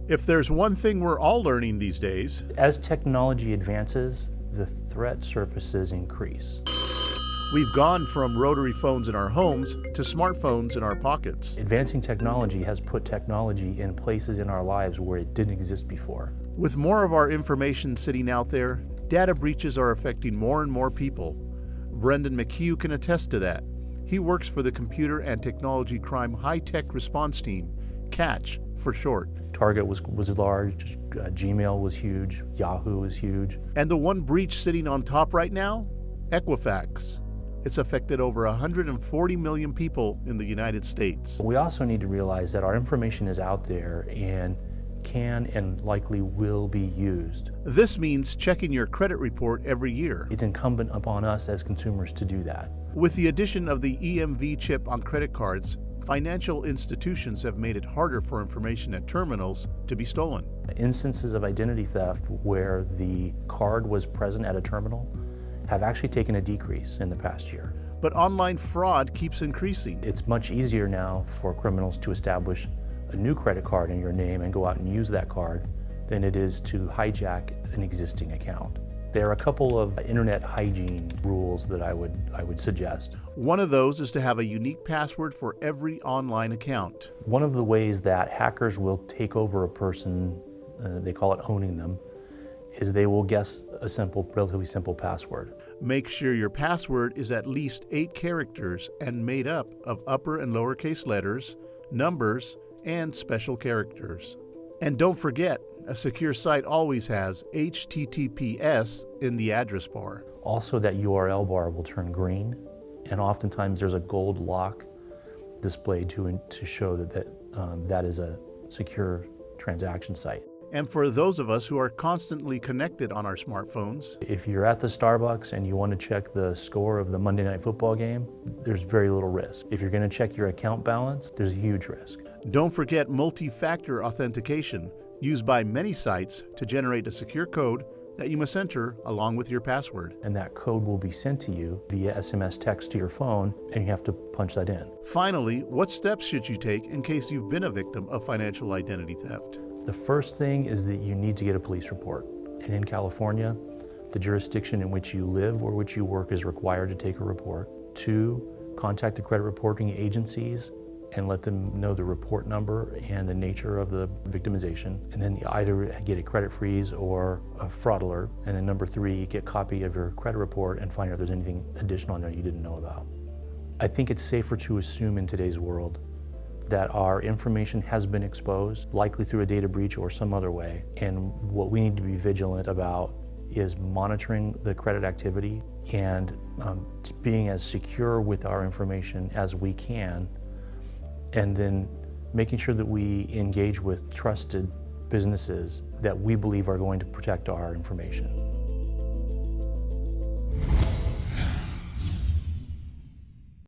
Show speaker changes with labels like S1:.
S1: If there's one thing we're all learning these days,
S2: as technology advances, the threat surfaces increase.
S1: we've gone from rotary phones in our homes to smartphones in our pockets.
S2: Advancing technology has put technology in places in our lives where it didn't exist before.
S1: With more of our information sitting out there, data breaches are affecting more and more people. Brendan McHugh can attest to that. He works for the Computer and Technology Crime High-Tech Response Team, CATCH for short.
S2: Target was large, Gmail was huge, Yahoo was huge.
S1: And the one breach sitting on top right now? Equifax. It's affected over 140 million people in the United States.
S2: We also need to realize that our information is out there and can and likely will be used.
S1: This means checking your credit report every year.
S2: It's incumbent upon us as consumers to do that.
S1: With the addition of the EMV chip on credit cards, financial institutions have made it harder for information at terminals to be stolen.
S2: Instances of identity theft where the card was present at a terminal have actually taken a decrease in the past year.
S1: But online fraud keeps increasing.
S2: It's much easier now for criminals to establish a new credit card in your name and go out and use that card than it is to hijack an existing account. There are a couple of internet hygiene rules that I would suggest.
S1: One of those is to have a unique password for every online account.
S2: One of the ways that hackers will take over a person, they call it owning them, is they will guess a relatively simple password.
S1: Make sure your password is at least 8 characters and made up of upper and lowercase letters, numbers, and special characters. And don't forget, a secure site always has HTTPS in the address bar.
S2: Also, that URL bar will turn green, and oftentimes there's a gold lock displayed to show that is a secure transaction site.
S1: And for those of us who are constantly connected on our smartphones,
S2: if you're at the Starbucks and you want to check the score of the Monday Night Football game, there's very little risk. If you're going to check your account balance, there's a huge risk.
S1: don't forget multi-factor authentication, used by many sites to generate a secure code that you must enter along with your password.
S2: And that code will be sent to you via SMS text to your phone, and you have to punch that in.
S1: Finally, what steps should you take in case you've been a victim of financial identity theft?
S2: The first thing is that you need to get a police report. And in California, the jurisdiction in which you live or which you work is required to take a report. 2, contact the credit reporting agencies and let them know the report number and the nature of the victimization. And then you either get a credit freeze or a fraud alert. And then number 3, get a copy of your credit report and find out if there's anything additional on there you didn't know about. I think it's safer to assume in today's world that our information has been exposed, likely through a data breach or some other way. And what we need to be vigilant about is monitoring the credit activity and being as secure with our information as we can, and then making sure that we engage with trusted businesses that we believe are going to protect our information.